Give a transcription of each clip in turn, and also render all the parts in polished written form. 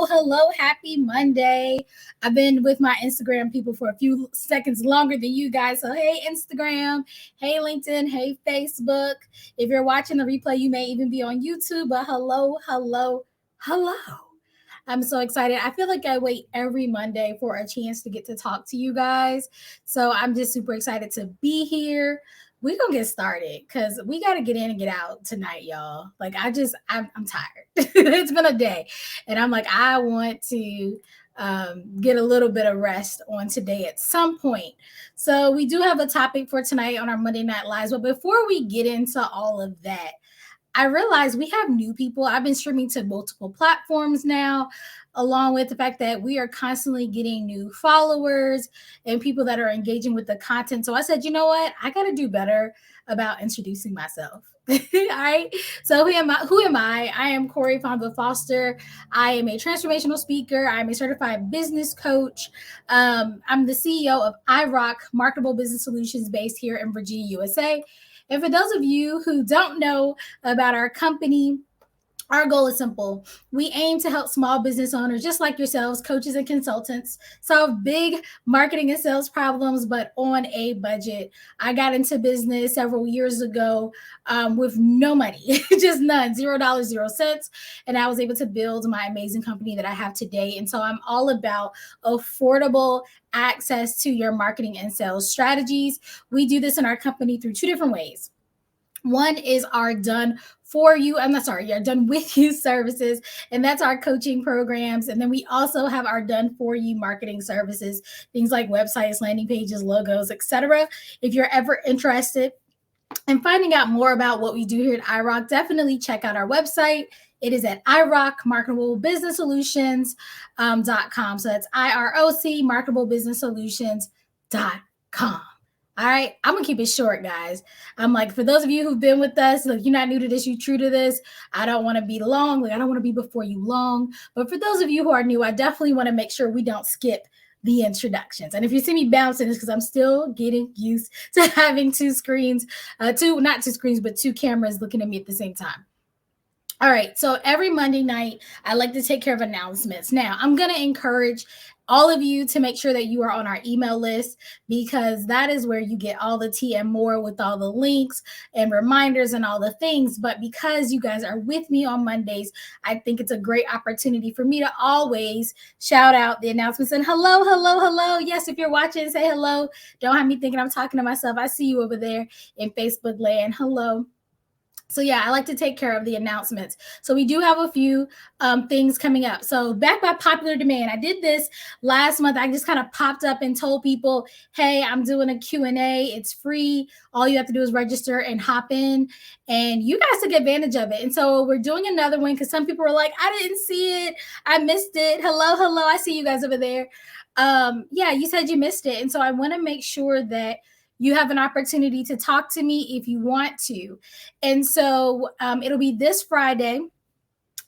Hello. Happy Monday. I've been with my Instagram people for a few seconds longer than you guys. So, hey, Instagram. Hey, LinkedIn. Hey, Facebook. If you're watching the replay, you may even be on YouTube. But hello. I'm so excited. I feel like I wait every Monday for a chance to get to talk to you guys. So, I'm just super excited to be here. We're gonna get started because we got to get in and get out tonight, y'all. Like I'm tired. It's been a day, and I'm like, I want to get a little bit of rest on today at some point. So we do have a topic for tonight on our Monday Night Lives, but before we get into all of that, I realize we have new people. I've been streaming to multiple platforms now, along with the fact that we are constantly getting new followers and people that are engaging with the content. So I said, you know what? I got to do better about introducing myself. All right. So who am I? I am Corey Fonda Foster. I am a transformational speaker. I'm a certified business coach. I'm the CEO of iRock Marketable Business Solutions based here in Virginia, USA. And for those of you who don't know about our company, our goal is simple. We aim to help small business owners just like yourselves, coaches and consultants, solve big marketing and sales problems, but on a budget. I got into business several years ago with no money, just none, $0, 0 cents. And I was able to build my amazing company that I have today. And so I'm all about affordable access to your marketing and sales strategies. We do this in our company through two different ways. One is our done with you services, and that's our coaching programs. And then we also have our done for you marketing services, things like websites, landing pages, logos, etc. If you're ever interested in finding out more about what we do here at iRock, definitely check out our website. It is at iRockMarketableBusinessSolutions.com. So that's IROC MarketableBusinessSolutions.com. All right, I'm gonna keep it short, guys. I'm like, for those of you who've been with us, look, you're not new to this, you're true to this. I don't want to be long, like I don't want to be before you long. But for those of you who are new, I definitely want to make sure we don't skip the introductions. And if you see me bouncing, it's because I'm still getting used to having two cameras looking at me at the same time. All right, so every Monday night, I like to take care of announcements. Now, I'm going to encourage all of you to make sure that you are on our email list, because that is where you get all the tea and more with all the links and reminders and all the things. But because you guys are with me on Mondays, I think it's a great opportunity for me to always shout out the announcements and hello. Yes, if you're watching, say hello. Don't have me thinking I'm talking to myself. I see you over there in Facebook land. Hello. So yeah, I like to take care of the announcements. So we do have a few things coming up. So back by popular demand, I did this last month. I just kind of popped up and told people, hey, I'm doing a Q&A. It's free. All you have to do is register and hop in, and you guys took advantage of it. And so we're doing another one because some people were like, I didn't see it. I missed it. Hello. I see you guys over there. Yeah, you said you missed it. And so I want to make sure that you have an opportunity to talk to me if you want to. And so it'll be this Friday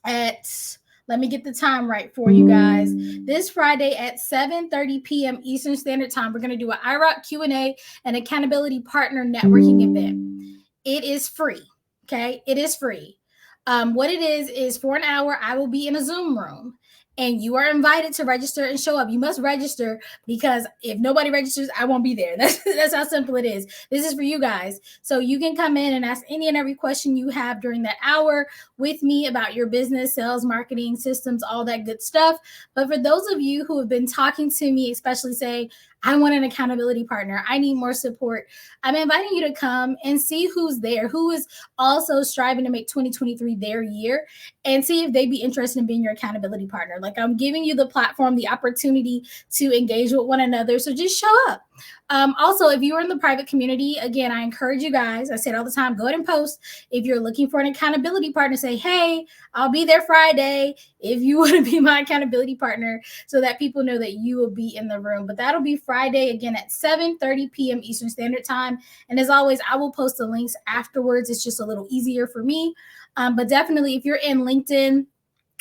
at, let me get the time right for you guys. This Friday at 7:30 p.m. Eastern Standard Time, we're going to do an iRock Q&A and accountability partner networking event. It is free, okay? It is free. What it is for an hour, I will be in a Zoom room. And you are invited to register and show up. You must register, because if nobody registers, I won't be there. That's how simple it is. This is for you guys. So you can come in and ask any and every question you have during that hour with me about your business, sales, marketing, systems, all that good stuff. But for those of you who have been talking to me, especially saying, I want an accountability partner, I need more support, I'm inviting you to come and see who's there, who is also striving to make 2023 their year, and see if they'd be interested in being your accountability partner. Like, I'm giving you the platform, the opportunity to engage with one another. So just show up. Also, if you are in the private community, again, I encourage you guys, I say it all the time, go ahead and post. If you're looking for an accountability partner, say, hey, I'll be there Friday if you want to be my accountability partner, so that people know that you will be in the room. But that'll be Friday, again, at 7:30 p.m. Eastern Standard Time. And as always, I will post the links afterwards. It's just a little easier for me. But definitely, if you're in LinkedIn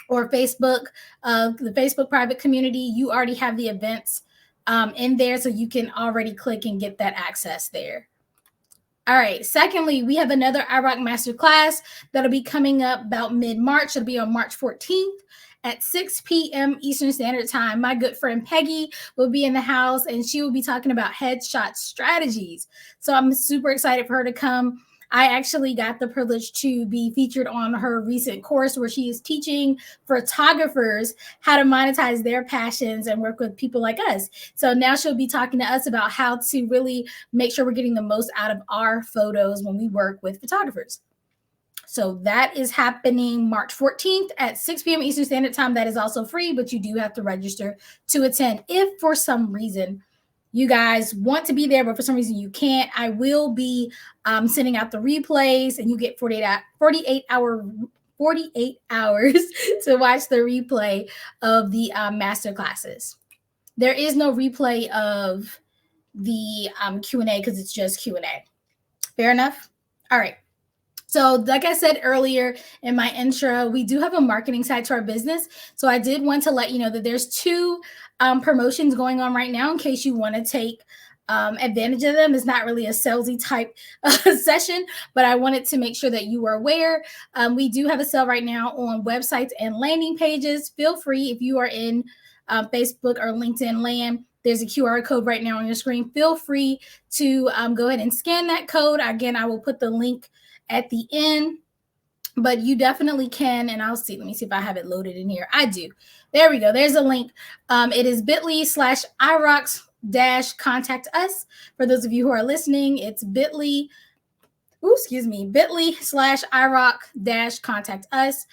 or Facebook, the Facebook private community, you already have the events in there, so you can already click and get that access there. All right. Secondly, we have another iRock Masterclass that'll be coming up about mid-March. It'll be on March 14th at 6 p.m. Eastern Standard Time. My good friend Peggy will be in the house, and she will be talking about headshot strategies. So I'm super excited for her to come. I actually got the privilege to be featured on her recent course where she is teaching photographers how to monetize their passions and work with people like us. So now she'll be talking to us about how to really make sure we're getting the most out of our photos when we work with photographers. So that is happening March 14th at 6 p.m. Eastern Standard Time. That is also free, but you do have to register to attend. If for some reason you guys want to be there, but for some reason you can't, I will be sending out the replays, and you get 48 hours to watch the replay of the master classes. There is no replay of the Q&A because it's just Q&A. Fair enough? All right. So like I said earlier in my intro, we do have a marketing side to our business. So I did want to let you know that there's two promotions going on right now in case you want to take advantage of them. It's not really a salesy type session, but I wanted to make sure that you were aware. We do have a sale right now on websites and landing pages. Feel free, if you are in Facebook or LinkedIn land, there's a QR code right now on your screen. Feel free to go ahead and scan that code. Again, I will put the link at the end, but you definitely can. And I'll see, let me see if I have it loaded in here. I do. There we go. There's a link. It is bit.ly/irocks-contact us. For those of you who are listening, it's bit.ly/irock-contact us.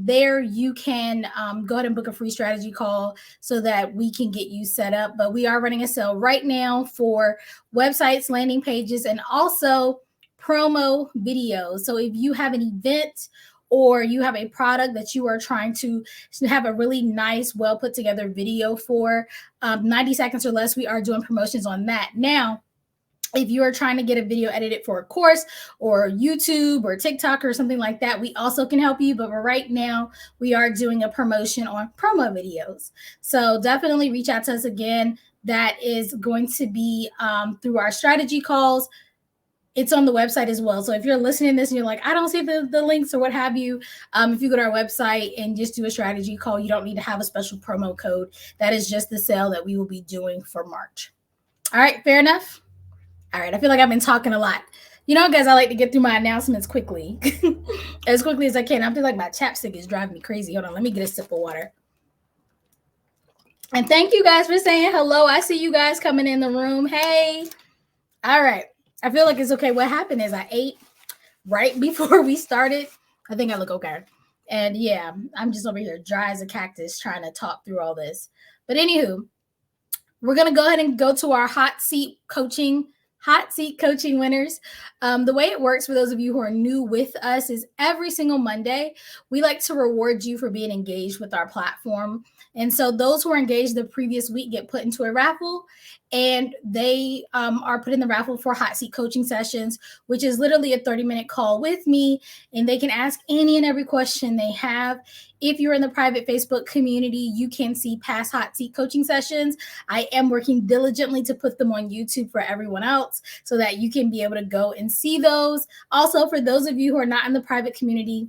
There you can go ahead and book a free strategy call so that we can get you set up. But we are running a sale right now for websites, landing pages, and also promo videos. So if you have an event or you have a product that you are trying to have a really nice, well put together video for, 90 seconds or less, we are doing promotions on that. Now, if you are trying to get a video edited for a course or YouTube or TikTok or something like that, we also can help you. But right now, we are doing a promotion on promo videos. So definitely reach out to us again. That is going to be through our strategy calls. It's on the website as well. So if you're listening to this and you're like, I don't see the links or what have you, if you go to our website and just do a strategy call, you don't need to have a special promo code. That is just the sale that we will be doing for March. All right, fair enough? All right, I feel like I've been talking a lot. You know, guys, I like to get through my announcements quickly, as quickly as I can. I feel like my chapstick is driving me crazy. Hold on, let me get a sip of water. And thank you guys for saying hello. I see you guys coming in the room. Hey. All right. I feel like it's okay. What happened is I ate right before we started. I think I look okay. And yeah, I'm just over here dry as a cactus trying to talk through all this. But anywho, we're going to go ahead and go to our hot seat coaching winners. The way it works for those of you who are new with us is every single Monday, we like to reward you for being engaged with our platform. And so those who are engaged the previous week get put into a raffle, and they are put in the raffle for hot seat coaching sessions, which is literally a 30-minute call with me, and they can ask any and every question they have. If you're in the private Facebook community, you can see past hot seat coaching sessions. I am working diligently to put them on YouTube for everyone else so that you can be able to go and see those. Also, for those of you who are not in the private community,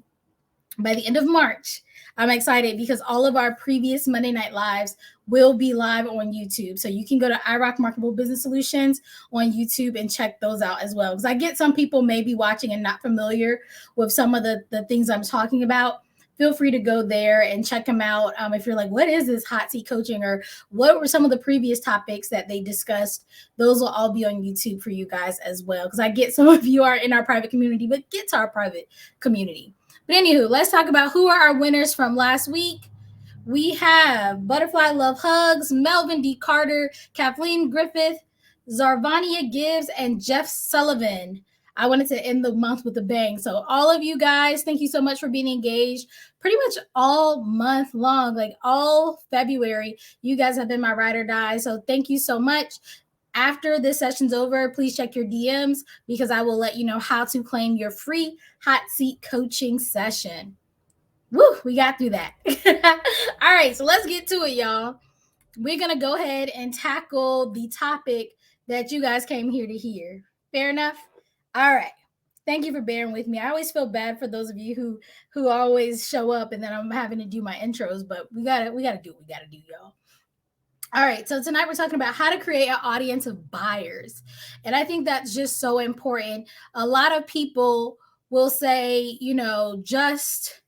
by the end of March, I'm excited because all of our previous Monday Night Lives will be live on YouTube. So you can go to iRock Marketable Business Solutions on YouTube and check those out as well. Because I get some people maybe watching and not familiar with some of the things I'm talking about. Feel free to go there and check them out. If you're like, what is this hot seat coaching, or what were some of the previous topics that they discussed? Those will all be on YouTube for you guys as well. Because I get some of you are in our private community, but get to our private community. But anywho, let's talk about who are our winners from last week. We have Butterfly Love Hugs, Melvin D. Carter, Kathleen Griffith, Zarvania Gibbs, and Jeff Sullivan. I wanted to end the month with a bang. So, all of you guys, thank you so much for being engaged pretty much all month long, like all February. You guys have been my ride or die. So, thank you so much. After this session's over, please check your DMs because I will let you know how to claim your free hot seat coaching session. Woo, we got through that. All right, so let's get to it, y'all. We're going to go ahead and tackle the topic that you guys came here to hear. Fair enough? All right. Thank you for bearing with me. I always feel bad for those of you who always show up and then I'm having to do my intros, but we got to do what we got to do, y'all. All right, so tonight we're talking about how to create an audience of buyers. And I think that's just so important. A lot of people will say, just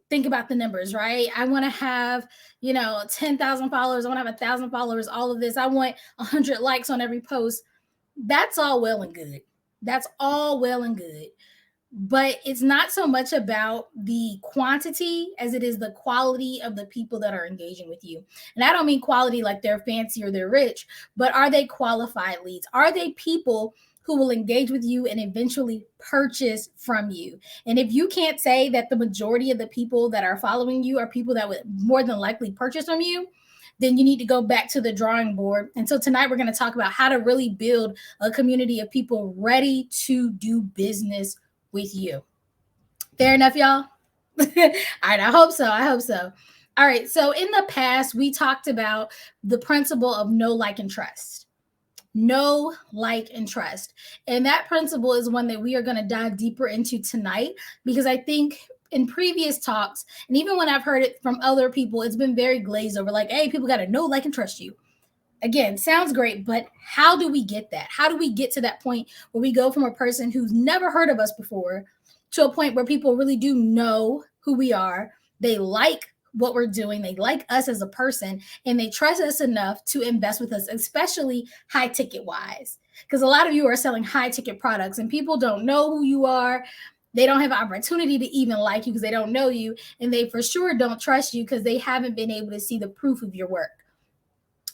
think about the numbers, right? I want to have, 10,000 followers. I want to have 1,000 followers, all of this. I want 100 likes on every post. That's all well and good. That's all well and good. But it's not so much about the quantity as it is the quality of the people that are engaging with you. And I don't mean quality like they're fancy or they're rich, but are they qualified leads? Are they people who will engage with you and eventually purchase from you? And if you can't say that the majority of the people that are following you are people that would more than likely purchase from you, then you need to go back to the drawing board. And so tonight we're going to talk about how to really build a community of people ready to do business with you. Fair enough, y'all? All right, I hope so. All right, so in the past, we talked about the principle of know, like, and trust. Know, like, and trust. And that principle is one that we are going to dive deeper into tonight because I think in previous talks, and even when I've heard it from other people, it's been very glazed over like, hey, people got to know, like, and trust you. Again, sounds great, but how do we get that? How do we get to that point where we go from a person who's never heard of us before to a point where people really do know who we are? They like what we're doing. They like us as a person and they trust us enough to invest with us, especially high ticket wise. Because a lot of you are selling high ticket products and people don't know who you are. They don't have an opportunity to even like you because they don't know you. And they for sure don't trust you because they haven't been able to see the proof of your work.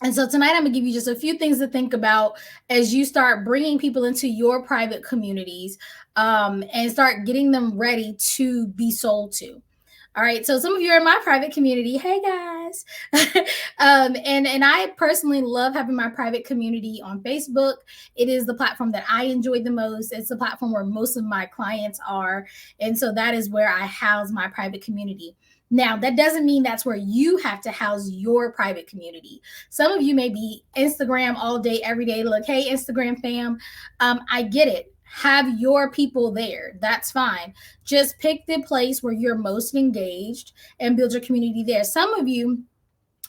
And so tonight I'm going to give you just a few things to think about as you start bringing people into your private communities and start getting them ready to be sold to. All right, so some of you are in my private community. Hey guys, and I personally love having my private community on Facebook. It is the platform that I enjoy the most. It's the platform where most of my clients are, and so that is where I house my private community. Now, that doesn't mean that's where you have to house your private community. Some of you may be Instagram all day, every day. Look, hey, Instagram fam, I get it. Have your people there. That's fine. Just pick the place where you're most engaged and build your community there. Some of you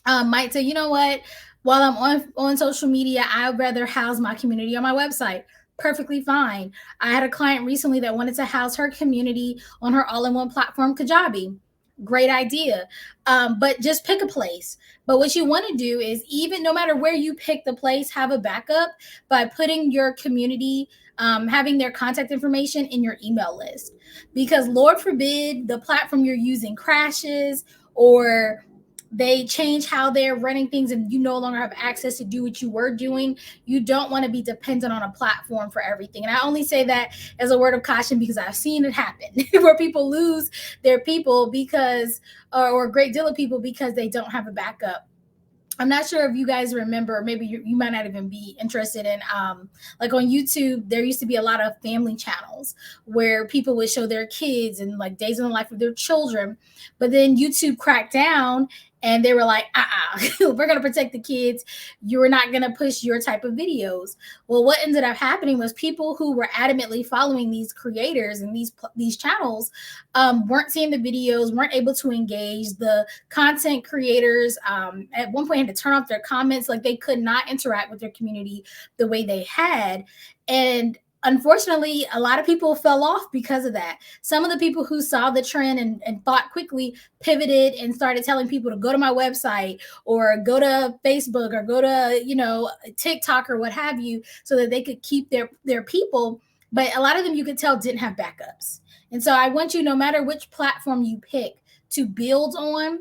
might say, you know what? While I'm on social media, I'd rather house my community on my website. Perfectly fine. I had a client recently that wanted to house her community on her all-in-one platform, Kajabi. Great idea. But just pick a place. But what you want to do is, even no matter where you pick the place, have a backup by putting your community, having their contact information in your email list. Because Lord forbid the platform you're using crashes or they change how they're running things and you no longer have access to do what you were doing. You don't want to be dependent on a platform for everything. And I only say that as a word of caution because I've seen it happen where people lose their people because, or a great deal of people because they don't have a backup. I'm not sure if you guys remember, maybe you might not even be interested in, like on YouTube, there used to be a lot of family channels where people would show their kids and like days in the life of their children. But then YouTube cracked down and they were like, we're going to protect the kids. You're not going to push your type of videos. Well, what ended up happening was people who were adamantly following these creators and these channels weren't seeing the videos, weren't able to engage. The content creators at one point had to turn off their comments. Like they could not interact with their community the way they had. And unfortunately, a lot of people fell off because of that. Some of the people who saw the trend and thought quickly pivoted and started telling people to go to my website or go to Facebook or go to, TikTok or what have you, so that they could keep their people. But a lot of them, you could tell, didn't have backups. And so I want you, no matter which platform you pick to build on,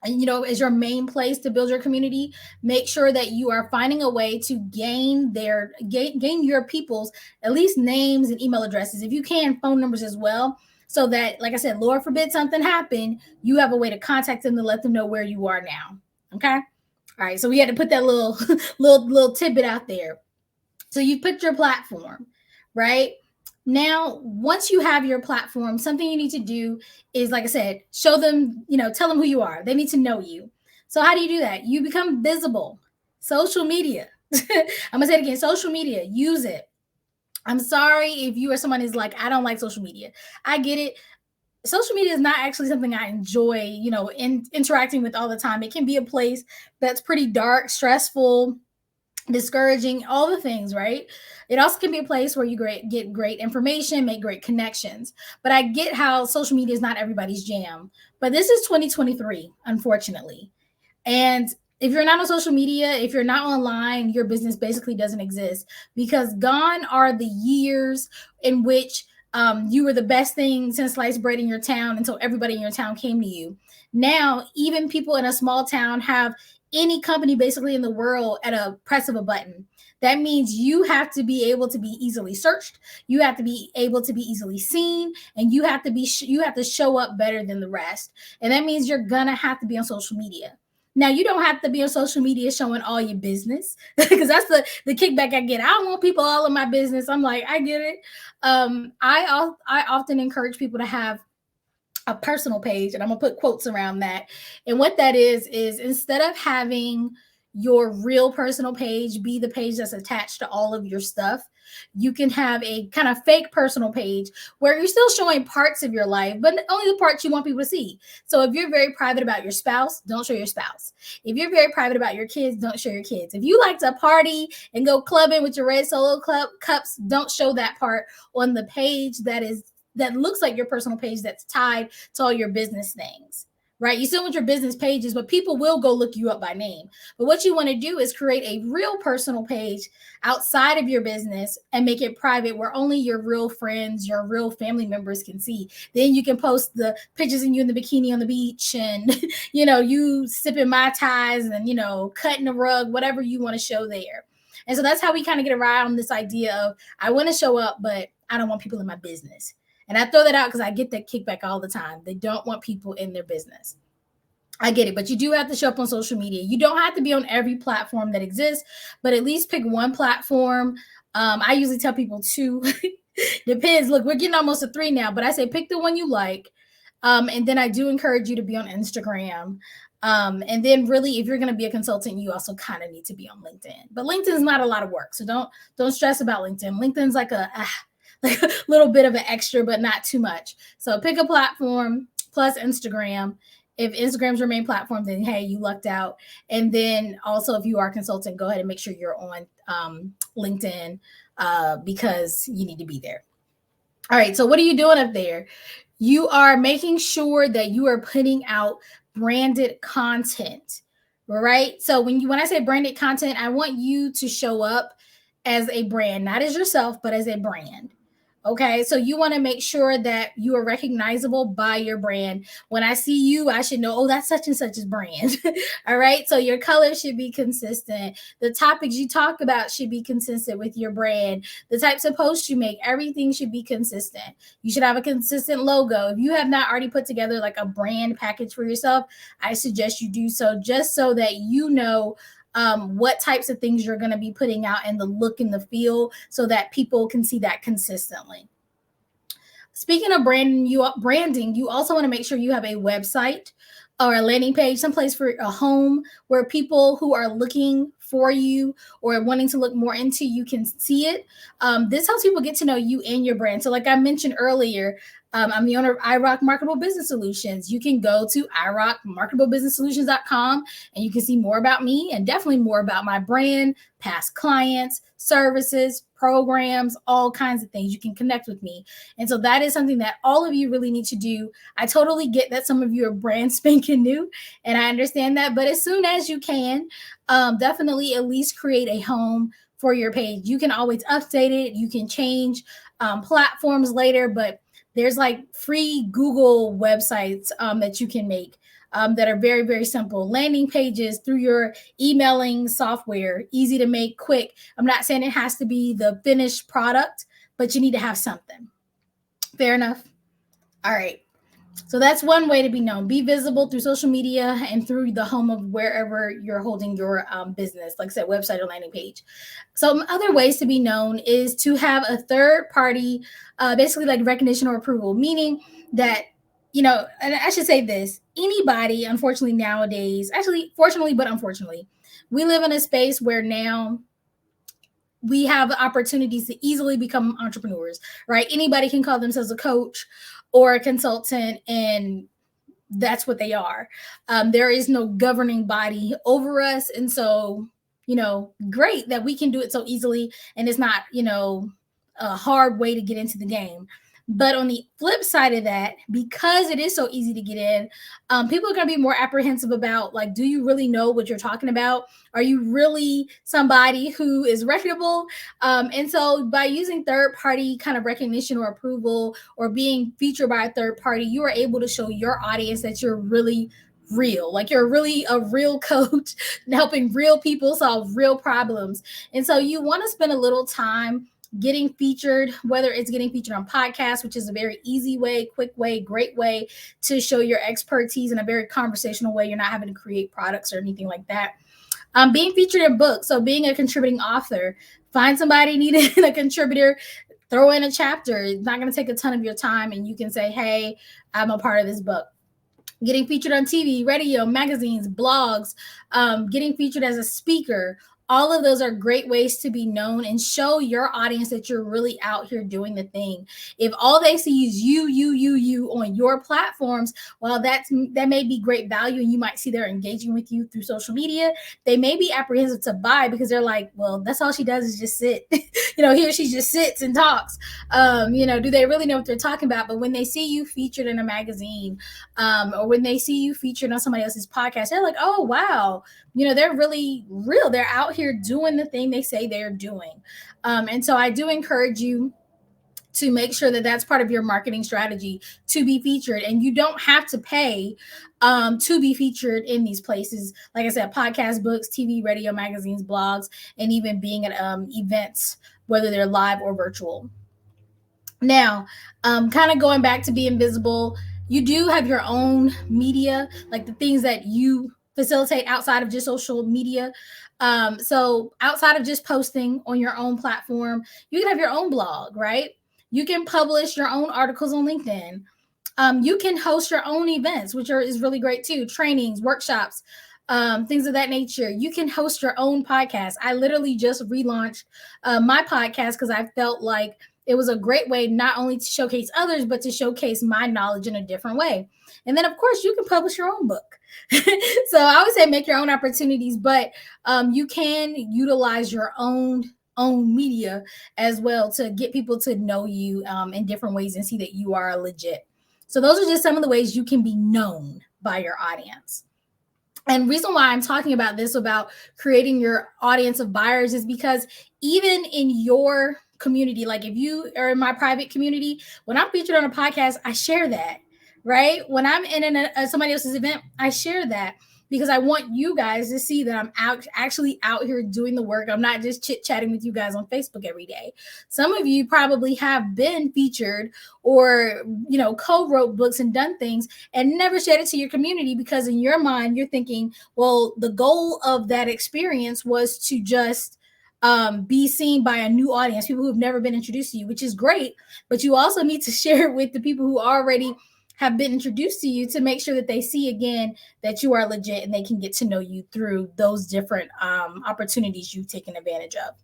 as your main place to build your community, make sure that you are finding a way to gain your people's at least names and email addresses. If you can, phone numbers as well. So that, like I said, Lord forbid something happen, you have a way to contact them to let them know where you are now. Okay. All right. So we had to put that little little tidbit out there. So you picked your platform, right? Now, once you have your platform, something you need to do is, like I said, show them, tell them who you are. They need to know you. So how do you do that? You become visible. Social media. I'm gonna say it again. Social media. Use it. I'm sorry if you are someone who's like, I don't like social media. I get it. Social media is not actually something I enjoy, interacting with all the time. It can be a place that's pretty dark, stressful, discouraging, all the things, right? It also can be a place where you get great information, make great connections. But I get how social media is not everybody's jam. But this is 2023, unfortunately. And if you're not on social media, if you're not online, your business basically doesn't exist, because gone are the years in which you were the best thing since sliced bread in your town until everybody in your town came to you. Now, even people in a small town have any company basically in the world at a press of a button. That means you have to be able to be easily searched. You have to be able to be easily seen, and you have to show up better than the rest. And that means you're gonna have to be on social media. Now, you don't have to be on social media showing all your business, because that's the kickback I get. I don't want people all in my business. I'm like, I get it. I often encourage people to have a personal page, and I'm gonna put quotes around that. And what that is instead of having your real personal page be the page that's attached to all of your stuff, you can have a kind of fake personal page where you're still showing parts of your life, but only the parts you want people to see. So if you're very private about your spouse, don't show your spouse. If you're very private about your kids, don't show your kids. If you like to party and go clubbing with your red Solo club cups, don't show that part on the page that looks like your personal page that's tied to all your business things, right? You still want your business pages, but people will go look you up by name. But what you want to do is create a real personal page outside of your business and make it private, where only your real friends, your real family members can see. Then you can post the pictures of you in the bikini on the beach and, you sipping Mai Tais and, cutting the rug, whatever you want to show there. And so that's how we kind of get around this idea of, I want to show up, but I don't want people in my business. And I throw that out because I get that kickback all the time. They don't want people in their business. I get it, but you do have to show up on social media. You don't have to be on every platform that exists, but at least pick one platform. I usually tell people two. Depends. Look, we're getting almost to 3 now, but I say pick the one you like. And then I do encourage you to be on Instagram. And then really, if you're going to be a consultant, you also kind of need to be on LinkedIn. But LinkedIn is not a lot of work, so don't stress about LinkedIn. LinkedIn's like a little bit of an extra, but not too much. So pick a platform plus Instagram. If Instagram's your main platform, then hey, you lucked out. And then also, if you are a consultant, go ahead and make sure you're on LinkedIn because you need to be there. All right. So what are you doing up there? You are making sure that you are putting out branded content, right? So when I say branded content, I want you to show up as a brand, not as yourself, but as a brand. Okay, so you want to make sure that you are recognizable by your brand. When I see you, I should know, oh, that's such and such's brand. All right, so your color should be consistent. The topics you talk about should be consistent with your brand. The types of posts you make, everything should be consistent. You should have a consistent logo. If you have not already put together like a brand package for yourself, I suggest you do so, just so that you know what types of things you're going to be putting out and the look and the feel, so that people can see that consistently. Speaking of branding, you also want to make sure you have a website or a landing page, someplace for a home where people who are looking for you or wanting to look more into you can see it. This helps people get to know you and your brand. So like I mentioned earlier, I'm the owner of iRock Marketable Business Solutions. You can go to iRockMarketableBusinessSolutions.com and you can see more about me and definitely more about my brand, past clients, services, programs, all kinds of things. You can connect with me. And so that is something that all of you really need to do. I totally get that some of you are brand spanking new, and I understand that. But as soon as you can, definitely at least create a home for your page. You can always update it. You can change platforms later, but there's like free Google websites that you can make. that are very, very simple. Landing pages through your emailing software, easy to make, quick. I'm not saying it has to be the finished product, but you need to have something. Fair enough? All right. So that's one way to be known. Be visible through social media and through the home of wherever you're holding your business, like I said, website or landing page. Some other ways to be known is to have a third party, basically like recognition or approval, meaning that, and I should say this, anybody, unfortunately, nowadays, actually, fortunately, but unfortunately, we live in a space where now we have opportunities to easily become entrepreneurs, right? Anybody can call themselves a coach or a consultant, and that's what they are. There is no governing body over us. And so, great that we can do it so easily, and it's not, a hard way to get into the game. But on the flip side of that, because it is so easy to get in, people are going to be more apprehensive about, like, do you really know what you're talking about? Are you really somebody who is reputable? And so by using third party kind of recognition or approval or being featured by a third party, you are able to show your audience that you're really real, like you're really a real coach helping real people solve real problems. And so you want to spend a little time getting featured, whether it's getting featured on podcasts, which is a very easy way, quick way, great way to show your expertise in a very conversational way. You're not having to create products or anything like that. Being featured in books, so being a contributing author, find somebody needing a contributor, throw in a chapter. It's not going to take a ton of your time, and you can say, hey, I'm a part of this book. Getting featured on TV, radio, magazines, blogs, getting featured as a speaker. All of those are great ways to be known and show your audience that you're really out here doing the thing. If all they see is you on your platforms, while that may be great value and you might see they're engaging with you through social media, they may be apprehensive to buy because they're like, well, that's all she does is just sit. He or she just sits and talks. Do they really know what they're talking about? But when they see you featured in a magazine, or when they see you featured on somebody else's podcast, they're like, oh, wow, they're really real. They're out here doing the thing they say they're doing. And so I do encourage you to make sure that that's part of your marketing strategy, to be featured. And you don't have to pay to be featured in these places. Like I said, podcasts, books, TV, radio, magazines, blogs, and even being at events, whether they're live or virtual. Now, kind of going back to being visible, you do have your own media, like the things that you facilitate outside of just social media. So outside of just posting on your own platform, you can have your own blog, right? You can publish your own articles on LinkedIn. You can host your own events, which is really great too. Trainings, workshops, things of that nature. You can host your own podcast. I literally just relaunched my podcast because I felt like it was a great way not only to showcase others, but to showcase my knowledge in a different way. And then, of course, you can publish your own book. So I would say make your own opportunities, but you can utilize your own media as well to get people to know you in different ways and see that you are legit. So those are just some of the ways you can be known by your audience. And reason why I'm talking about this, about creating your audience of buyers, is because even in your community, like if you are in my private community, when I'm featured on a podcast, I share that, right? When I'm in somebody else's event, I share that because I want you guys to see that I'm actually out here doing the work. I'm not just chit-chatting with you guys on Facebook every day. Some of you probably have been featured or, co-wrote books and done things and never shared it to your community because in your mind, you're thinking, well, the goal of that experience was to just be seen by a new audience, people who have never been introduced to you, which is great. But you also need to share it with the people who already have been introduced to you to make sure that they see again that you are legit and they can get to know you through those different opportunities you've taken advantage of.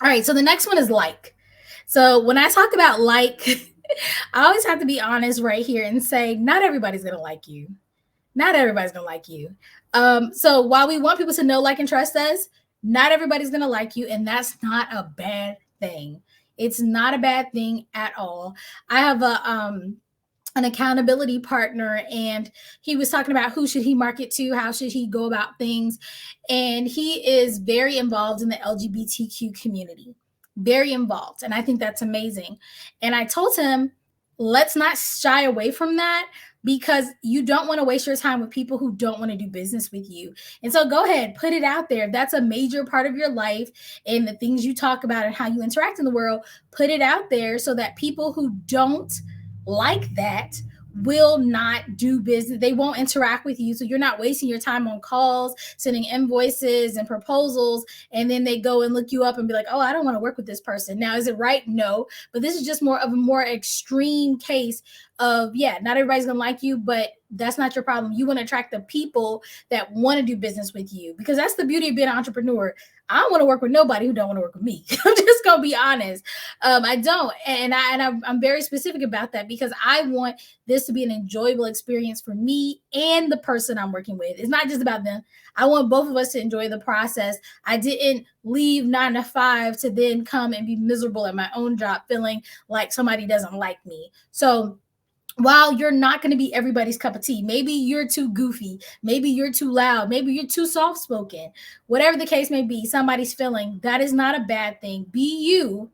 All right, so the next one is like. So when I talk about like, I always have to be honest right here and say, not everybody's going to like you. Not everybody's going to like you. So while we want people to know, like, and trust us, not everybody's going to like you. And that's not a bad thing. It's not a bad thing at all. I have an accountability partner, and he was talking about who should he market to, how should he go about things. And he is very involved in the LGBTQ community, very involved. And I think that's amazing. And I told him, let's not shy away from that, because you don't want to waste your time with people who don't want to do business with you. And so go ahead, put it out there. If that's a major part of your life and the things you talk about and how you interact in the world, put it out there so that people who don't like that will not do business. They won't interact with you. So you're not wasting your time on calls, sending invoices and proposals, and then they go and look you up and be like, oh, I don't want to work with this person. Now, is it right? No. But this is just more of a more extreme case of, yeah, not everybody's going to like you, but that's not your problem. You want to attract the people that want to do business with you, because that's the beauty of being an entrepreneur. I don't want to work with nobody who don't want to work with me. I'm just gonna be honest. I don't, and I'm very specific about that because I want this to be an enjoyable experience for me and the person I'm working with. It's not just about them. I want both of us to enjoy the process. I didn't leave 9 to 5 to then come and be miserable at my own job, feeling like somebody doesn't like me. So while you're not going to be everybody's cup of tea, maybe you're too goofy, maybe you're too loud, maybe you're too soft spoken, whatever the case may be, somebody's feeling, that is not a bad thing. Be you,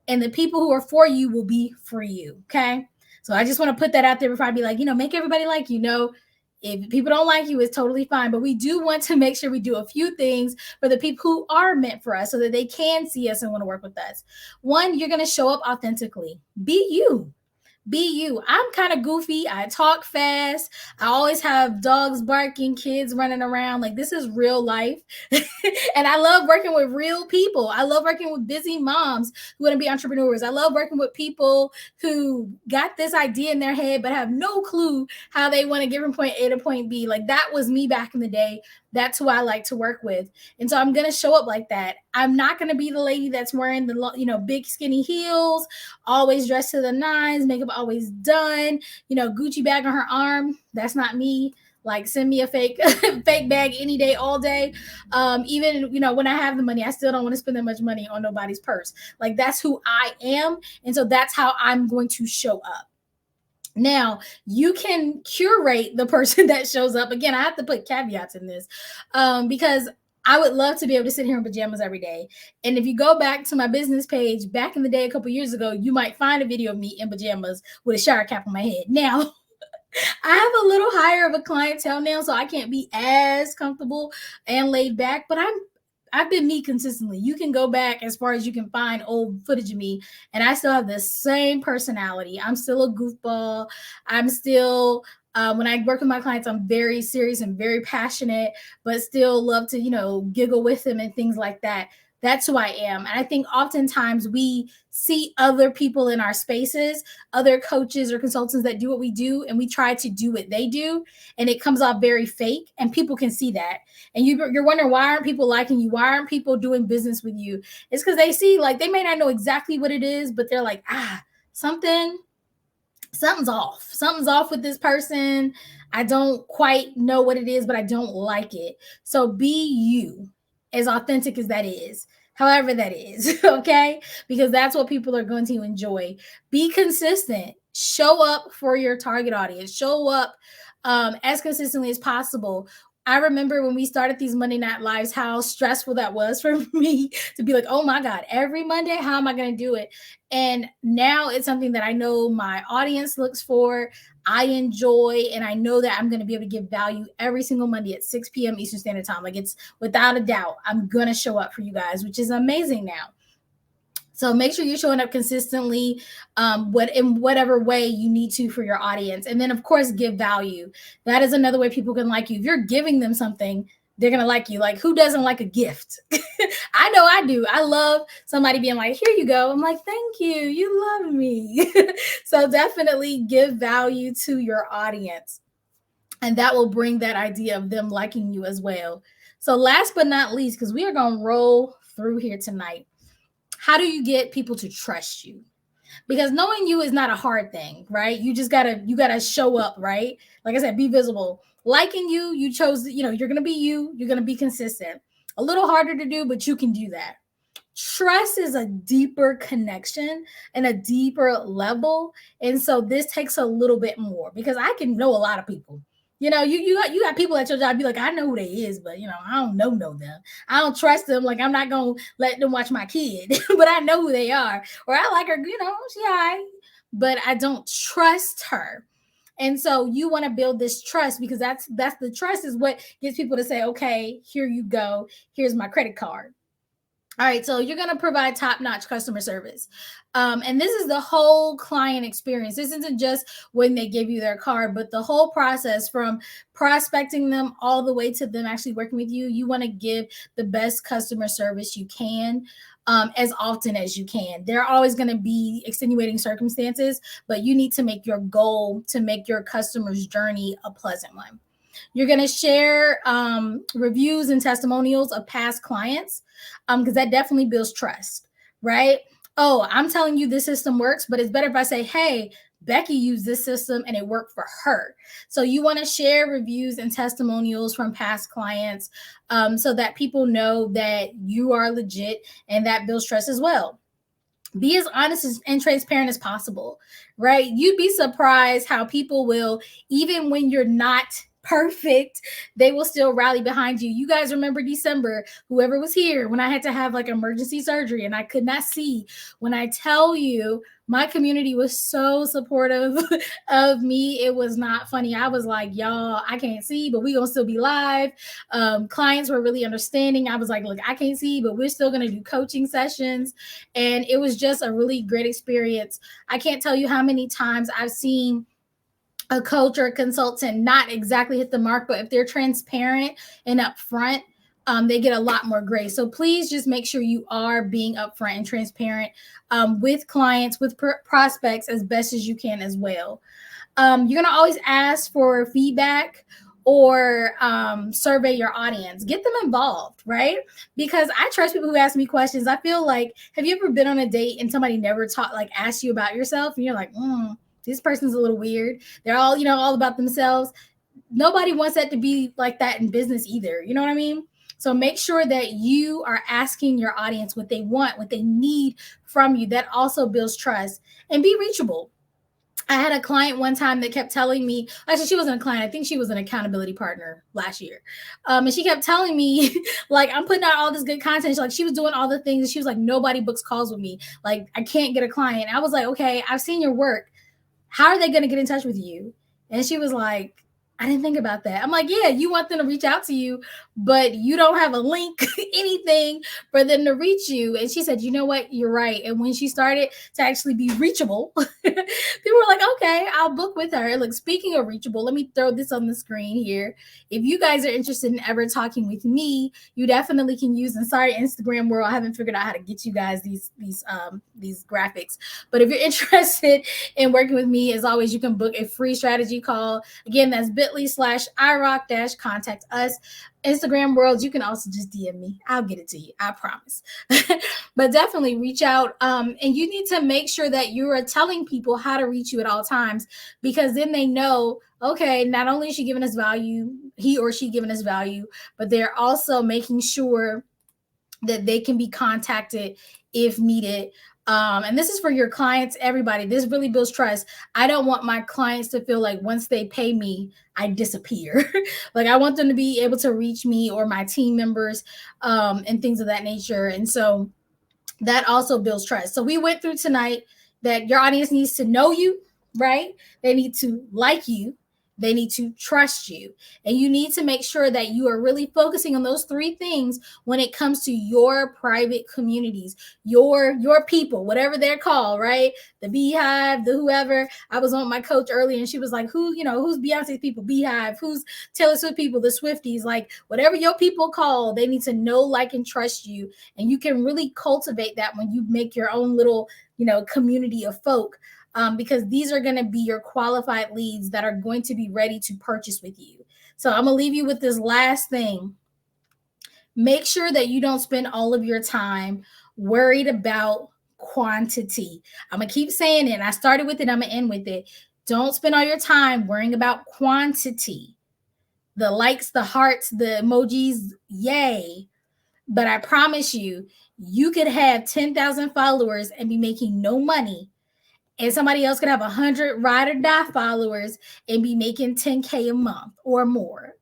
and the people who are for you will be for you. Okay. So I just want to put that out there before I be like, make everybody like you. No, if people don't like you, it's totally fine. But we do want to make sure we do a few things for the people who are meant for us so that they can see us and want to work with us. One, you're going to show up authentically. Be you. Be you. I'm kind of goofy. I talk fast. I always have dogs barking, kids running around. Like, this is real life. And I love working with real people. I love working with busy moms who want to be entrepreneurs. I love working with people who got this idea in their head but have no clue how they want to get from point A to point B. Like, that was me back in the day. That's who I like to work with. And so I'm going to show up like that. I'm not going to be the lady that's wearing the, big skinny heels, always dressed to the nines, makeup always done, Gucci bag on her arm. That's not me. Like, send me a fake bag any day, all day. Even, when I have the money, I still don't want to spend that much money on nobody's purse. Like, that's who I am. And so that's how I'm going to show up. Now, you can curate the person that shows up. Again, I have to put caveats in this because I would love to be able to sit here in pajamas every day. And if you go back to my business page, back in the day, a couple years ago, you might find a video of me in pajamas with a shower cap on my head. Now, I have a little higher of a clientele now, so I can't be as comfortable and laid back, but I've been me consistently. You can go back as far as you can find old footage of me, and I still have the same personality. I'm still a goofball. I'm still, when I work with my clients, I'm very serious and very passionate, but still love to, giggle with them and things like that. That's who I am. And I think oftentimes we see other people in our spaces, other coaches or consultants that do what we do, and we try to do what they do, and it comes off very fake, and people can see that. And you're wondering, why aren't people liking you? Why aren't people doing business with you? It's because they see, like, they may not know exactly what it is, but they're like, something's off. Something's off with this person. I don't quite know what it is, but I don't like it. So be you, as authentic as that is, however that is, okay? Because that's what people are going to enjoy. Be consistent. Show up for your target audience. Show up as consistently as possible. I remember when we started these Monday Night Lives, how stressful that was for me to be like, oh my God, every Monday, how am I going to do it? And now it's something that I know my audience looks for, I enjoy, and I know that I'm going to be able to give value every single Monday at 6 p.m. Eastern Standard Time. Like, it's without a doubt, I'm going to show up for you guys, which is amazing now. So make sure you're showing up consistently, in whatever way you need to for your audience. And then, of course, give value. That is another way people can like you. If you're giving them something, they're going to like you. Like, who doesn't like a gift? I know I do. I love somebody being like, here you go. I'm like, thank you. You love me. So definitely give value to your audience. And that will bring that idea of them liking you as well. So last but not least, because we are going to roll through here tonight, how do you get people to trust you? Because knowing you is not a hard thing, right? You just gotta show up, right? Like I said, be visible. Liking you, you chose, you're gonna be you, you're gonna be consistent. A little harder to do, but you can do that. Trust is a deeper connection and a deeper level. And so this takes a little bit more, because I can know a lot of people. You got people at your job, be like, I know who they is, but I don't know them. I don't trust them. Like, I'm not gonna let them watch my kid, but I know who they are. Or I like her, she high, but I don't trust her. And so you want to build this trust, because that's the trust is what gets people to say, okay, here you go, here's my credit card. All right, so you're going to provide top-notch customer service. And this is the whole client experience. This isn't just when they give you their card, but the whole process from prospecting them all the way to them actually working with you. You want to give the best customer service you can, as often as you can. There are always going to be extenuating circumstances, but you need to make your goal to make your customer's journey a pleasant one. You're going to share reviews and testimonials of past clients, because that definitely builds trust, right? Oh, I'm telling you this system works, but it's better if I say, hey, Becky used this system and it worked for her. So you want to share reviews and testimonials from past clients, so that people know that you are legit, and that builds trust as well. Be as honest and transparent as possible, right? You'd be surprised how people will, even when you're not perfect, they will still rally behind you. You guys remember December, whoever was here, when I had to have like emergency surgery and I could not see. When I tell you, my community was so supportive of me, it was not funny. I was like, y'all, I can't see, but we gonna still be live. Clients were really understanding. I was like, look, I can't see, but we're still gonna do coaching sessions. And it was just a really great experience. I can't tell you how many times I've seen a coach or a consultant not exactly hit the mark, but if they're transparent and upfront, they get a lot more grace. So please just make sure you are being upfront and transparent, with clients, with prospects, as best as you can as well. You're going to always ask for feedback or survey your audience. Get them involved, right? Because I trust people who ask me questions. I feel like, have you ever been on a date and somebody never asked you about yourself, and you're like, this person's a little weird. They're all, all about themselves. Nobody wants that to be like that in business either. You know what I mean? So make sure that you are asking your audience what they want, what they need from you. That also builds trust. And be reachable. I had a client one time that kept telling me, actually, she wasn't a client. I think she was an accountability partner last year. And she kept telling me, like, I'm putting out all this good content. She was doing all the things. And she was like, nobody books calls with me. Like, I can't get a client. I was like, okay, I've seen your work. How are they going to get in touch with you? And she was like, I didn't think about that. I'm like, yeah, you want them to reach out to you, but you don't have a link, anything for them to reach you. And she said, you know what? You're right. And when she started to actually be reachable, people were like, okay, I'll book with her. Look, speaking of reachable, let me throw this on the screen here. If you guys are interested in ever talking with me, you definitely can use, and sorry, Instagram world, I haven't figured out how to get you guys these graphics. But if you're interested in working with me, as always, you can book a free strategy call. Again, that's bit.ly/irock-contact us. Instagram world, you can also just DM me. I'll get it to you. I promise. But definitely reach out. And you need to make sure that you are telling people how to reach you at all times, because then they know, okay, not only is she giving us value, he or she giving us value, but they're also making sure that they can be contacted if needed. And this is for your clients, everybody. This really builds trust. I don't want my clients to feel like once they pay me, I disappear. Like, I want them to be able to reach me or my team members, and things of that nature. And so that also builds trust. So we went through tonight that your audience needs to know you, right? They need to like you. They need to trust you. And you need to make sure that you are really focusing on those three things when it comes to your private communities, your people, whatever they're called, right? The Beehive, the whoever. I was on my coach earlier and she was like, who's Beyonce's people? Beehive. Who's Taylor Swift people? The Swifties. Like, whatever your people call, they need to know, like, and trust you. And you can really cultivate that when you make your own little, community of folk. Because these are going to be your qualified leads that are going to be ready to purchase with you. So I'm going to leave you with this last thing. Make sure that you don't spend all of your time worried about quantity. I'm going to keep saying it. And I started with it. I'm going to end with it. Don't spend all your time worrying about quantity. The likes, the hearts, the emojis, yay. But I promise you, you could have 10,000 followers and be making no money. And somebody else could have 100 ride or die followers and be making 10K a month or more.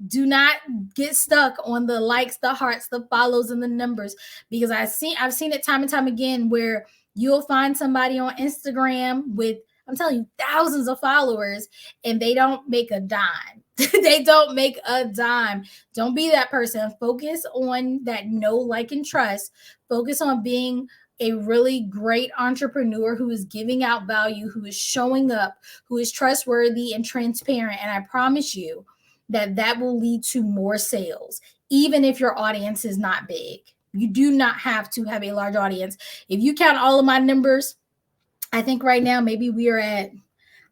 Do not get stuck on the likes, the hearts, the follows, and the numbers, because I've seen it time and time again where you'll find somebody on Instagram with I'm telling you, thousands of followers, and they don't make a dime. They don't make a dime. Don't be that person. Focus on that know, like, and trust. Focus on being a really great entrepreneur who is giving out value, who is showing up, who is trustworthy and transparent. And I promise you that that will lead to more sales, even if your audience is not big. You do not have to have a large audience. If you count all of my numbers, I think right now maybe we are at,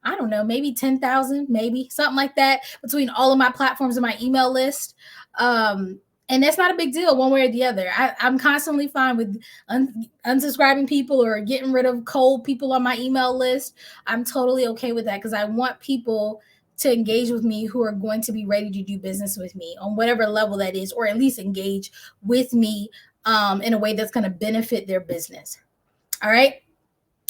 I don't know, maybe 10,000, maybe something like that between all of my platforms and my email list. And that's not a big deal one way or the other. I'm constantly fine with unsubscribing people or getting rid of cold people on my email list. I'm totally okay with that because I want people to engage with me who are going to be ready to do business with me on whatever level that is, or at least engage with me in a way that's going to benefit their business. All right.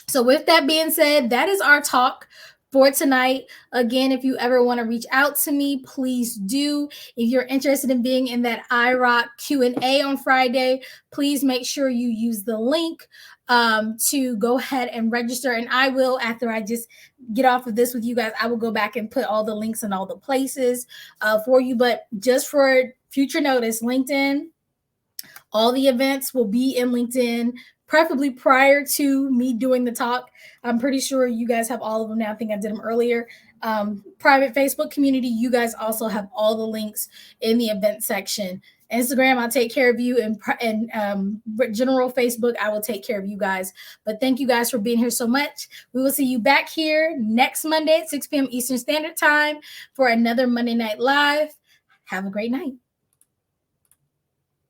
So with that being said, that is our talk for tonight. Again, if you ever want to reach out to me, please do. If you're interested in being in that iRock Q&A on Friday, please make sure you use the link to go ahead and register. And I will, after I just get off of this with you guys, I will go back and put all the links in all the places for you. But just for future notice, LinkedIn, all the events will be in LinkedIn, preferably prior to me doing the talk. I'm pretty sure you guys have all of them now. I think I did them earlier. Private Facebook community, you guys also have all the links in the event section. Instagram, I'll take care of you. And general Facebook, I will take care of you guys. But thank you guys for being here so much. We will see you back here next Monday at 6 p.m. Eastern Standard Time for another Monday Night Live. Have a great night.